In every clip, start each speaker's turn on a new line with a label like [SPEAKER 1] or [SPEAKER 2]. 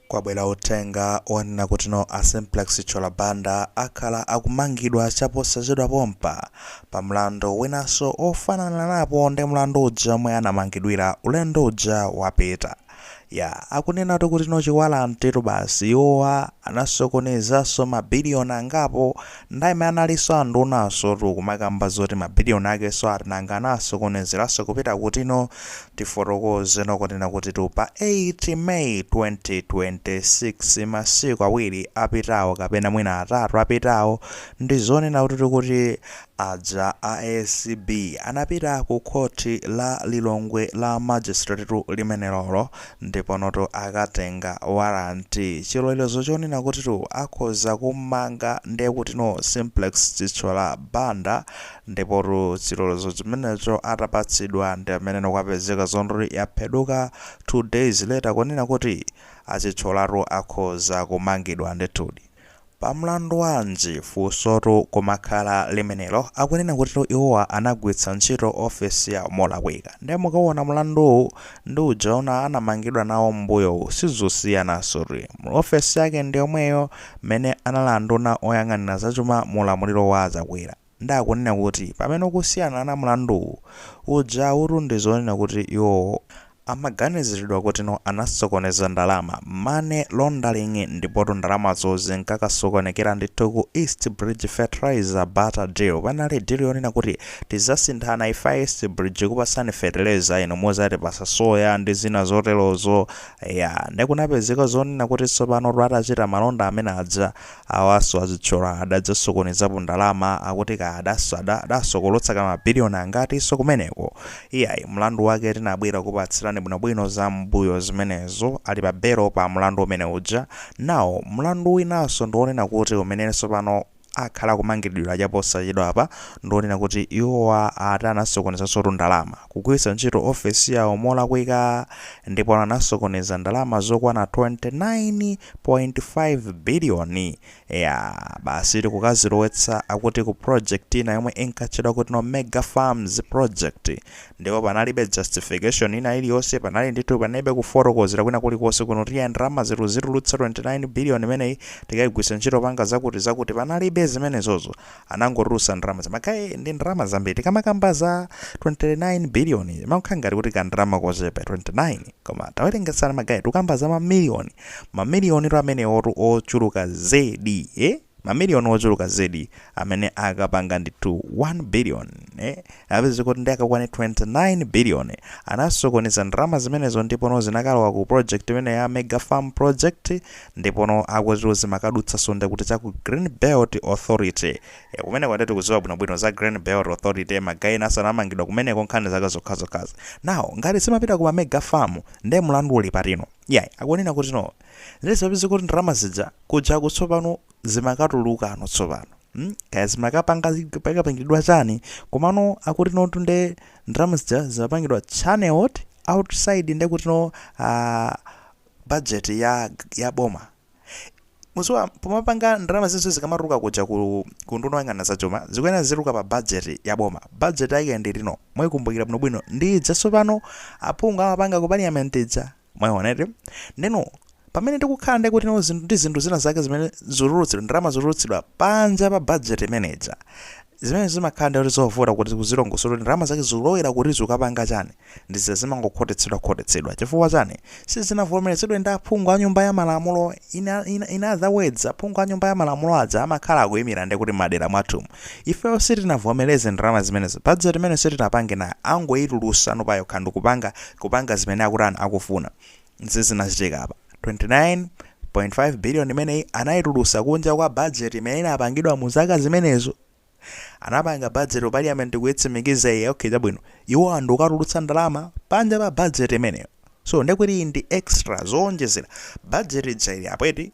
[SPEAKER 1] Kwabwera uthenga onena kuti a Simplex Cholabanda akhala akumangidwa chaposachedwa pompa pa mlandu winanso ofanana napo ndi mlandu uja omwe anamangidwira ulendo uja wapita. Akunena kuti chiwalantetu basi iwowa anasokonezanso mabiliyoni angapo ndaime analinso andunaso kumakamba zoti mabiliyoni akeso atinanga anasokonezeranso kupita kutino tifotokoze nokunena kuti pa 8 May 2026 masiku awiri apitawo kapena mwina atatu apitawo ndi zonena kuti aja a ACB anapita ku khoti la Lilongwe la magistrate limenelolo ndipo noto akatenga waranti chilolezo chonena kuti akhoza kumanga ndiye kuti Simplex Cholabanda ndipo chilolezo chimenecho atapatsidwa ndi amene kwapezeka zondori yapheduka 2 days later kunena kuti achicholaro akhoza kumangidwa ndithudi. Pamlandu wanji funsotu kumakhala limenelo akunena kuti iwowa anagwiritsa ntchito ofesi ya molakwika ndiye mukaona mlandu ndi uja ona anamangidwa nawo mbuyo sizosiyanaso ofesi yake ndi yomweyo mmene analanduna oyang'anira zachuma mulamuliro wa azakwera ndi akunena kuti pamene kusiyana na mlandu uja ndi zonena kuti iwo amaganiziridwa kuti anasokoneza ndalama money laundering ndipo ndalamazo zinkakasokonekera ndithu ku East Bridge Fertilizer barter deal panali deal yonena kuti tizasinthana ifa East Bridge kupasani fertilizer ino mozati pasa soya ndi zina zoterozo ndikunapezeka zonena kuti tsopano atachita malonda amene aja awaso azichola adadzasokonezapo ndalama akuti adasokolotsa mabiliyoni angatinso kumeneko mlandu wake tinabwera kupatsira bwinobwino za mbuyo zimenezo ali pa belo pa mlandu umene uja nawo mlandu winanso ndionena kuti umenenso pano akhala kumangidwira chaposachedwa apa ndionena kuti iwowa anasokonezanso ndalama kugwiritsa ntchito ofesi yawo molakwika ndipo anasokoneza ndalama zokwana 29.5 biliyoni basi tikukazilowetsa akuti ku project ina yomwe inkatchedwa kuti Mega Farms project ndipo panalibe justification ina iliyonse panalibe kufotokozera kwina kulikonse kuno tiya ndalama zitulutsa 29 biliyoni imeneyi tikayigwiritsa ntchito panga zakuti panalibe zimenezozo anangotulutsa ndalama zamakayi ndi ndalama zambiri kamakamba za 29 biliyoni makukhangati kuti kandalama kochepa 29 koma tawerengesana magayi tukamba za mamiliyoni amenewotu ochuluka zedi mamiliyoni ochuluka zedi amene akapanga ndithu 1 billion apezi kuti ndi akakwane 29 billion anasokoneza ndalama zimenezo ndipo zinakalowa ku project imene ya Mega Farm project ndipo akuti zimakadutsa sonde kuti chaku Green Belt Authority kumene kwatete kuziwa bwinobwino za Green Belt Authority magayi naso anamangidwa kumeneko nkhani zake zokhazokhaza nawo ngati simapita ku Mega Farm ndi mlandu uli patino akunena kuti ndizapezi kuti ndalama zija kuja kutsopano zimakatuluka tsopano kaya zimakapangidwa chani komano akuti notu nde ndalama zija zimapangidwa channeled outside ndi kuti budget ya boma muziwa pomapanga ndalama zinso zikamatuluka kuja kunduno yang'ana zachuma zikuyenera ziruka pa budget ya boma budget yake ndi lino mwayikumbukira bwinobwino ndi tsopano aphungu amapanga ku parliament ija mwaionete ndeno pamene tikukhala ndi kuti ndi zinthu zina zake zimene zolulutsidwa ndalama zolulutsidwa panja pa budget manager zimene zimakhala ndi kuti zovuta kuti kuzilongosola ndalama zake zolowera kuti zikapanga chani ndi zimangokhotetsedwa chifukwa chani sizinavomerezedwe ndi aphungu a nyumba ya malamulo in other words aphungu a nyumba ya malamulo aja amakhala akuyimira ndi kuti madera mwathumu ifeyo sitinavomereze ndalama zimenezo budget imene sitinapange nayo angoyitulusa payo khandi kupanga zimene akutani akufuna zizinachitika apa 29.5 billion imene anayitulusa kunja kwa budget imene inapangidwa mu zaka zimenezo anapanga budget pa parliament kuyitsimikiza chabwino iwo anthu ukatulutsa ndalama panja pa budget imeneyo so ndekuti ndi extra zonjezera budget jaili apweti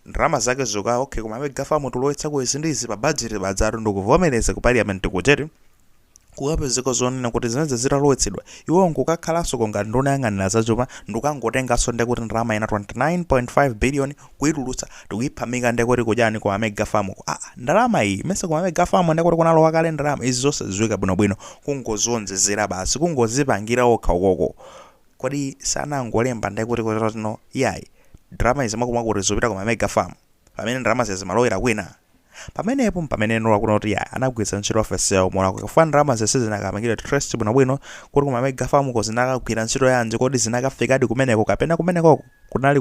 [SPEAKER 1] ndalama zake zoka koma Mega Farm tulowetsa kuizindizi pa budget padzatu ndikuvomereza ku parliament kucheti kukapezeka zonena kuti zimene zitalowetsedwa iwo nkukakhalanso konga nduna yang'anira zachuma ndikangotenganso ndekuti ndalama ina 29.5 billion kuyitulutsa tikuyiphamika ndekuti kudyani kwa Mega Farm ndalama iyi mese kwa Mega Farm ndekuti kunalowa kale ndalama izi zonse ziwika bwinobwino kungozonjezera basi kungozipangira okha ukoko kodi sanangolemba ndekuti kuti yayi drama izi mwakumwakuti zopita koma mega farm pamene drama zimalowera kwina pamenepo pamene nola kuna kuti anagwiritsa ntchito ofesi yawo mola kufuna drama zese zinakamangidwa trust bwinobwino kuti koma mega farm ko zinakagwira ntchito yanji kodi zinakafikadi kumeneko kapena kumeneko kunali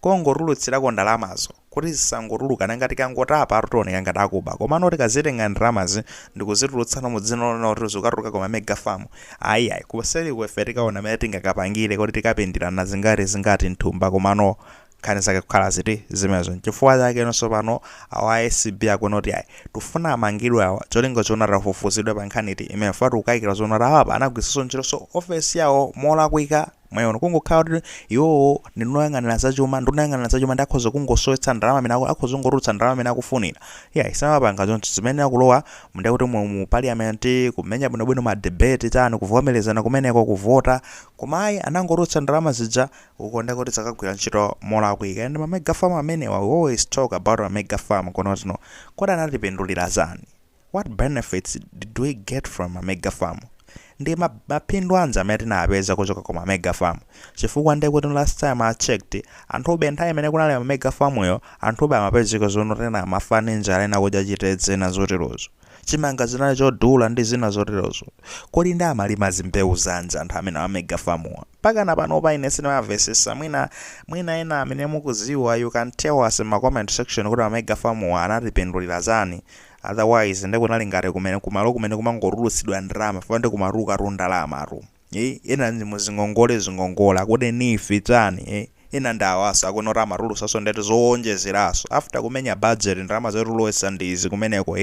[SPEAKER 1] kongorulutsirako ndalamazo kuti zisangotuluka nangati kangotapa atooneka ngati akuba koma noti kazitenga ndalamazi ndikuzitulutsana mu dzina lona kuti zikatuluka koma mega farm ayi kuseri kwefe tikaona mene tingakapangire kuti tikapindirana zingati nthumba komano khani zake kukhala ziti zimenezo chifukwa chake nonso pano awa SCB akunoti tufuna amangidwe awa cholinga chona tafufuzidwe pa nkhani iti imene fatu kukayikira zona apa anagwiritsanso ntchito ofesi yawo molakwika mwayono kungokhala kuti iwo ndinoyang'anira zachuma ndi akhoza kungosowetsa ndalama amene akhoza kungotulutsa ndalama amene akufunira isamapanga choncho zimene akulowa mnde kuti mu parliament kumenya bwinobwino ma debate chani kuvomerezana kumeneko kuvota koma anangotulutsa ndalama zija ukonde kuti zakagwira ntchito molakwika and ma mega farm amene we always talk about a mega farm konotino kodi anatipindulira zani? What benefits did we get from a mega farm? Ndi mapindu anza amene tinapeza kuchoka koma mega farm chifukwa ndi kuti last time I checked anthu nthawi imene kunali ma mega farm yo anthu amapezeka zonotena amafane njala ena kudya chitedze na zoterozo chimanga zinali chodula ndi zina zoterozo kodi ndi amalima zimbewu zanja anthu amene ama mega farm pakana pano pa ine sinamavesesa mwina ena amene mukuziwa you can tell us in my comment section kuti ma mega farm anatipindulira zani. Otherwise ndikunali ngati kumene kumalo kumene kumangorulutsidwa ndalama fande kumaruka ndalama ena zingongole kuti nifi chani ena ndawaso akunoti amarulusaso ndeti zoonjezeraso after kumenya budget ndalama zotulutsa ndizi kumeneko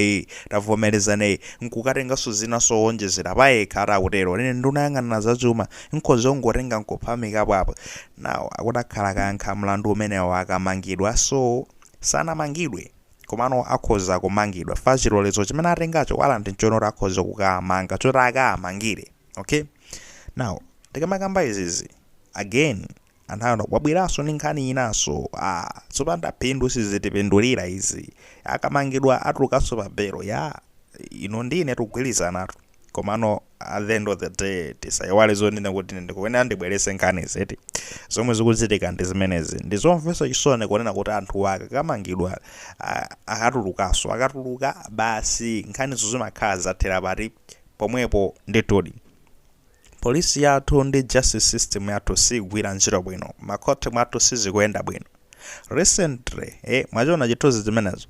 [SPEAKER 1] tavomerezana nkukatengaso zina zoonjezera payekha akutero nene ndinayang'ana zachuma nkhoza ungotenga nkuphamikapo apo now akutakhala kankha mlandu umenewo akamangidwa so sanamangidwe komano akhoza kumangidwa fachilolezo chimene atengacho wala ndichonora akhoza kukamanga choti akamangire. Okay, now tikamakamba izizi again anthu wabweraso ndi nkhani inaso tsopanda phindu sizitipindulira izi akamangidwa atulukanso pa belo ino ndine tugwirizana komano at the end of the day tisaiwale zonena kuti ndikuyenera ndibwerese nkhani zeti zomwe zikuchitika ndi zimenezi ndizomvetsa chisoni kunena kuti anthu akakamangidwa akatuluka basi nkhanizo zimakhala zathera pati pomwepo nditudi polisi yathu ndi justice system yathu sigwira ntchito bwino makhoti mwathu sizikuyenda bwino recently mwachiona chithunzi zimenezo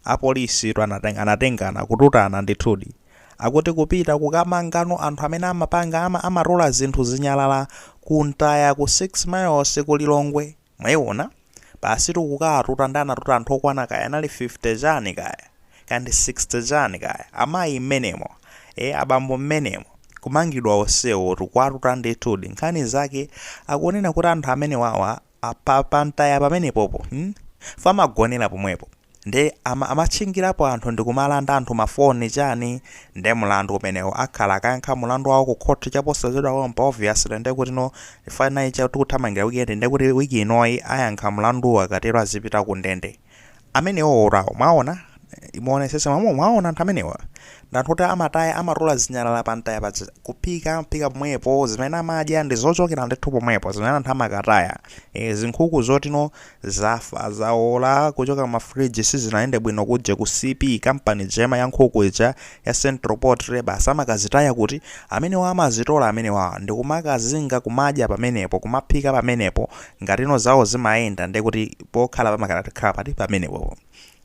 [SPEAKER 1] apolisi anatengana kututana nditudi akuti kupita kukamangano anthu amene amapanga amarola zinthu zinyalala kuntaya ku 6 miles kulilongwe mwayiona basi tukukatuta ndanatuta anthu okwana kaya anali 50 chani kaya kandi 60 chani kaya amayi mmenemo abambo mmenemo kumangidwa onsewo tukwatuta nditudi nkhani zake akunena kuti anthu amene wawa apapantaya pamenepopo famagonera pomwepo nde amachingirapo anthu ndikumalanda anthu mafoni chani nde mulandu umenewo akhala kankha mulandu wawo ku court chaposachedwa kompa obviously nde kuti no final icha tikuthamangira weekend nde kuti wiki inoyi ayankha mulandu akatero azipita ku ndende amenewo orawo mwaona imuonesesa mwaona anthu amenewa ndanthu kuti amataya amarola zinyalala pantaya pacha kupika pomwepo zimene amadya ndi zochokera ndithu pomwepo zimene anthu amakataya zinkhuku zotino zafa zaola kuchoka mafriji sizinayende bwino kudye ku CP company jema ya nkhuku ija ya Central Port basi amakazitaya kuti amenewa amazitola amenewa ndikumakazinga kumadya pamenepo kumaphika pamenepo ngatino zawo zimayenda ndi kuti pokhala pamakhala pati pamenepo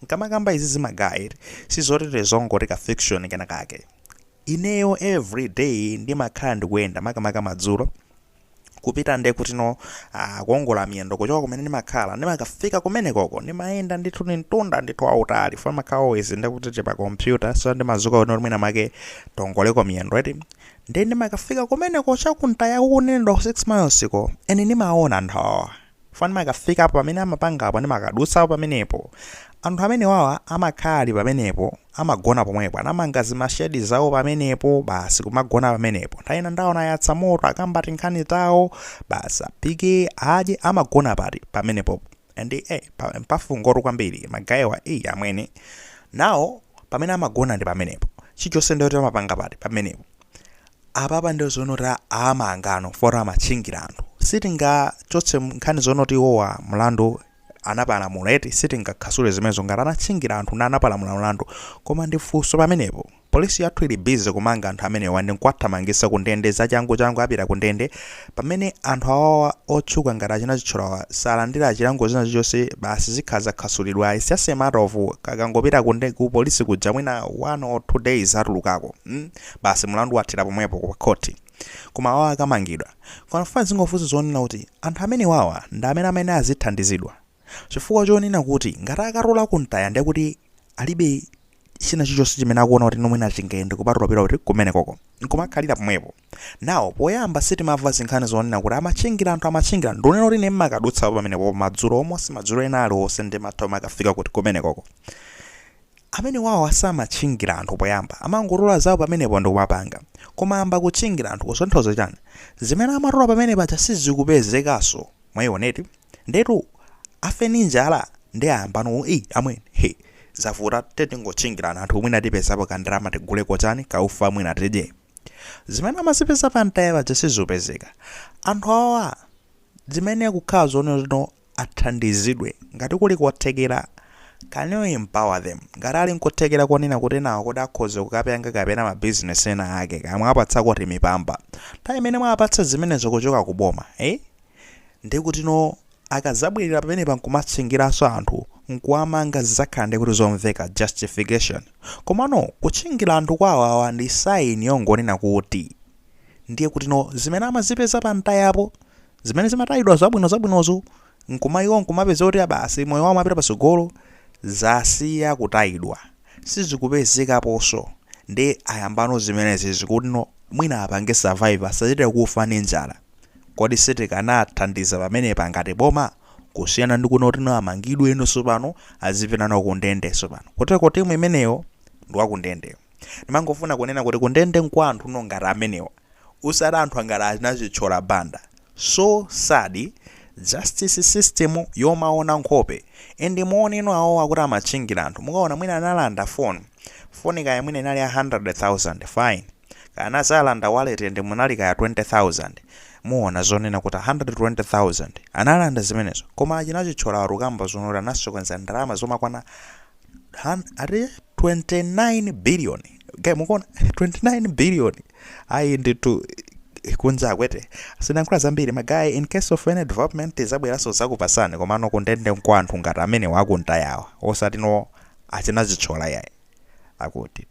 [SPEAKER 1] nkamakamba izi zimagayi sizotete zongoti ka fiction kena kake ineyo every day ndimakhala ndikuyenda makamaka madzulo kupita nde kuti no kuongola miyendo kuchoka kumene ndimakhala ndimakafika kumenekoko ndimayenda ndithu nintunda ndithu autali fama always nde kuti pa computer so ndimazuka kuti mwina make tongoleko miyendo eti nde ndimakafika kumeneko chakuntaya kunendo 6 miles ko eni ndimaona nthawa fani makafika apo pamene amapanga apo ndimakadutsa pamenepo anthu amene wawa amakhali pamenepo amagona pomwepo anamanga zimashedi zawo pamenepo basi kumagona pamenepo nthawi ndaona yatsa moto akambati nkhani zawo basi apike adye amagona pati pamenepo and mpafungoro kwambiri magayiwa amwene nawo pamene amagona ndi pamenepo chichonse ndiyoti amapanga pati pamenepo apapa ndiyo zonota amangano fora amachingira anthu sitingachotse nkhani zonoti iwowa mlandu anapalamula eti sitingakhasule zimenezo ngati anatchingira anthu na anapalamula mlandu. Koma ndifunso pamenepo polisi yathu ili busy kumanga anthu amenewa ndi nkuwathamangitsa ku ndende zachangu apita ku ndende, pamene anthu awawa otchuka ngati achinachitcholawa salandira chilango china chilichonse, basi zikhaza khasulidwa. It's just a matter of kakangopita ku polisi kuja mwina 1 or 2 days atulukako, basi mlandu wathira pomwepo ku khoti. Koma awawa akamangidwa kwanafuna zingofusa zonena kuti anthu amenewawa ndi amene azithandizidwa, chifukwa chonena kuti ngati akatola kuntaya ndiye kuti alibe china chilichonse chimene akuona kuti nomwina chingende kupatula pita kuti kumene koko nkumakhalira pomwepo. Nawo poyamba sitimamva zinkhani zonena kuti amachingira ndonena kuti ine mmakadutsa pamenepo madzulo omonse madzulo ena aliwonse ndi mathawu makafika kuti kumene koko. Amene wawo asamachingira anthu poyamba amangotola zawo pamenepo ndi kumapanga, koma amba kuchingira anthu kusonthoza chani zimene amatola pamene paja sizikupezekanso mwayioneti. Ndetu afe ninjala ndi ayambano amwene zavuta tetingochingira anthu mwina tipezapo kandalama tiguleko chani kaufa mwina tidye. Zimene amazipeza pantaya paja sizipezeka. Anthu awa zimene akukhala zoneno athandizidwe ngati kuli kothekera, can you empower them? Ngati ali nkothekera konena kuti nawo kuti akhoze kukapanga kapena mabizinesi ena ake kamwe apatsa kuti mipamba nthawi imene mwapatsa zimenezo kuchoka kuboma ndi kuti akazabwirira pamene pankumatchingiranso anthu nkuwamanga zizakhale kuti zomveka justification. Komano kuchingira anthu kwawawa ndi saini yongonena kuti ndiye kuti zimene amazipeza pantayapo zimene zimatayidwa zabwinozo nkumayiwa nkumapeza kuti basi moyo wawo amapita pasogolo zasiya kutayidwa sizikupezekaponso. Ndi ayambano zimenezi zikuti mwina apange survive asachite kufa ndi njala. Kodi sitikanathandiza pamene pangati boma kusiyana ndi kuti amangidwe inonso pano azipita nawo kundendenso pano koteko timu imeneyo ndi wakundende. Ndimangofuna kunena kuti kundende nkwa anthu ngati amenewa usati anthu ngati achinachitchola banda. So sad justice system yomaona nkhope endi muoneno awo akuti amachingira anthu. Mukaona mwina analanda phone kaya mwina inali 100,000 fine, kana zalanda wallet ndi munali kaya 20,000, muona zonena kuti 120,000 analanda zimenezo. Koma achinachitchola rukamba zonora nasokoneza ndalama zomakwana 29 billion. Mukuona 29 billion ayi nditu kunja kwete sinankhula zambiri magayi. In case of any development zabweraso zakupasani, komano kundende nkwa anthu ngati amene wakuntayawa osati achinachitchola yayi akuti